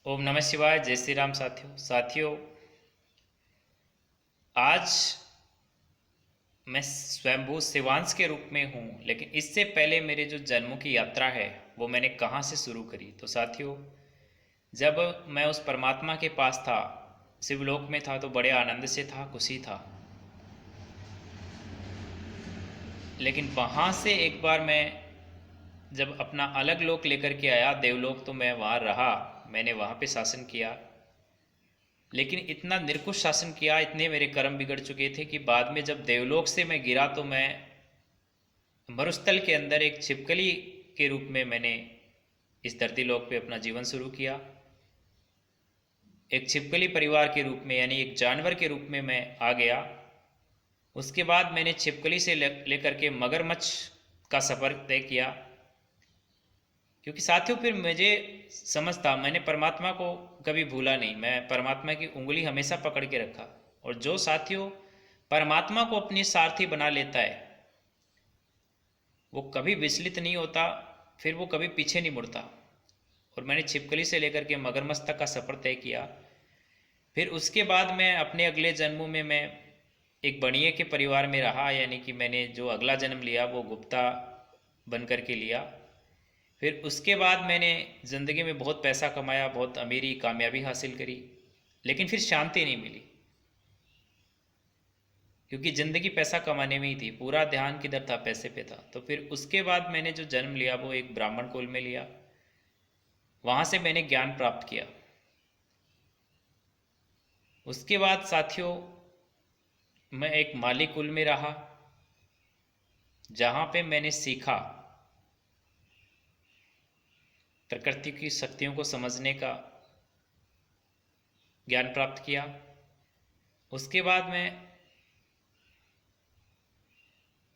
ओम नमः शिवाय। जय श्री राम। साथियों, आज मैं स्वयंभू शिवांश के रूप में हूँ, लेकिन इससे पहले मेरे जो जन्मों की यात्रा है वो मैंने कहाँ से शुरू करी। तो साथियों, जब मैं उस परमात्मा के पास था, शिवलोक में था, तो बड़े आनंद से था, खुशी था। लेकिन वहाँ से एक बार मैं जब अपना अलग लोक लेकर के आया, देवलोक, तो मैं वहाँ रहा, मैंने वहाँ पे शासन किया। लेकिन इतना निरंकुश शासन किया, इतने मेरे कर्म बिगड़ चुके थे कि बाद में जब देवलोक से मैं गिरा तो मैं मरुस्थल के अंदर एक छिपकली के रूप में मैंने इस धरती लोक पे अपना जीवन शुरू किया। एक छिपकली परिवार के रूप में, यानी एक जानवर के रूप में मैं आ गया। उसके बाद मैंने छिपकली से लेकर के मगरमच्छ का सफ़र तय किया, क्योंकि साथियों फिर मुझे समझता, मैंने परमात्मा को कभी भूला नहीं, मैं परमात्मा की उंगली हमेशा पकड़ के रखा। और जो साथियों परमात्मा को अपनी सारथी बना लेता है वो कभी विचलित नहीं होता, फिर वो कभी पीछे नहीं मुड़ता। और मैंने छिपकली से लेकर के मगरमच्छ तक का सफ़र तय किया। फिर उसके बाद मैं अपने अगले जन्मों में मैं एक बनिए के परिवार में रहा, यानी कि मैंने जो अगला जन्म लिया वो गुप्ता बन कर के लिया। फिर उसके बाद मैंने ज़िंदगी में बहुत पैसा कमाया, बहुत अमीरी कामयाबी हासिल करी, लेकिन फिर शांति नहीं मिली, क्योंकि ज़िंदगी पैसा कमाने में ही थी, पूरा ध्यान किधर था, पैसे पे था। तो फिर उसके बाद मैंने जो जन्म लिया वो एक ब्राह्मण कुल में लिया, वहाँ से मैंने ज्ञान प्राप्त किया। उसके बाद साथियों मैं एक माली कुल में रहा, जहाँ पे मैंने सीखा प्रकृति की शक्तियों को समझने का ज्ञान प्राप्त किया। उसके बाद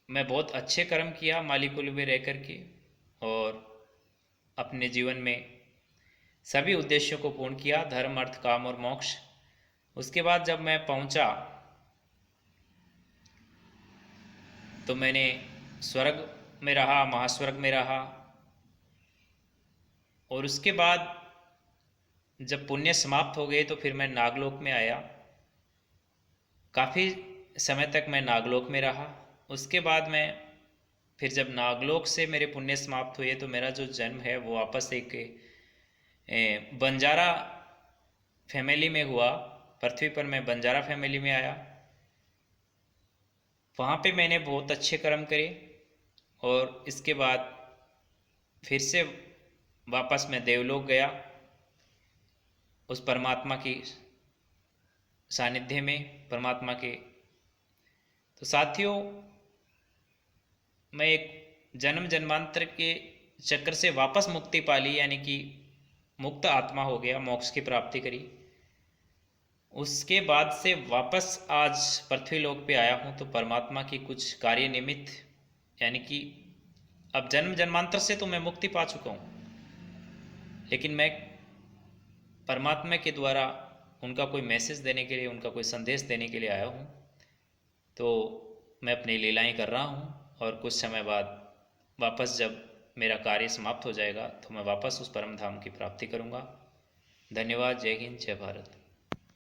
मैं बहुत अच्छे कर्म किया माली कुल में रह कर के, और अपने जीवन में सभी उद्देश्यों को पूर्ण किया, धर्म अर्थ काम और मोक्ष। उसके बाद जब मैं पहुंचा तो मैंने स्वर्ग में रहा, महास्वर्ग में रहा। और उसके बाद जब पुण्य समाप्त हो गए तो फिर मैं नागलोक में आया, काफ़ी समय तक मैं नागलोक में रहा। उसके बाद मैं फिर जब नागलोक से मेरे पुण्य समाप्त हुए तो मेरा जो जन्म है वो वापस एक बंजारा फैमिली में हुआ। पृथ्वी पर मैं बंजारा फैमिली में आया, वहाँ पे मैंने बहुत अच्छे कर्म करे। और इसके बाद फिर से वापस मैं देवलोक गया, उस परमात्मा की सानिध्य में, परमात्मा के। तो साथियों मैं एक जन्म जन्मांतर के चक्र से वापस मुक्ति पा ली, यानी कि मुक्त आत्मा हो गया, मोक्ष की प्राप्ति करी। उसके बाद से वापस आज पृथ्वी लोक पे आया हूँ, तो परमात्मा की कुछ कार्य निमित्त, यानी कि अब जन्म जन्मांतर से तो मैं मुक्ति पा चुका हूँ, लेकिन मैं परमात्मा के द्वारा उनका कोई मैसेज देने के लिए, उनका कोई संदेश देने के लिए आया हूँ। तो मैं अपनी लीलाएं कर रहा हूँ, और कुछ समय बाद वापस जब मेरा कार्य समाप्त हो जाएगा तो मैं वापस उस परम धाम की प्राप्ति करूँगा। धन्यवाद। जय हिंद, जय भारत।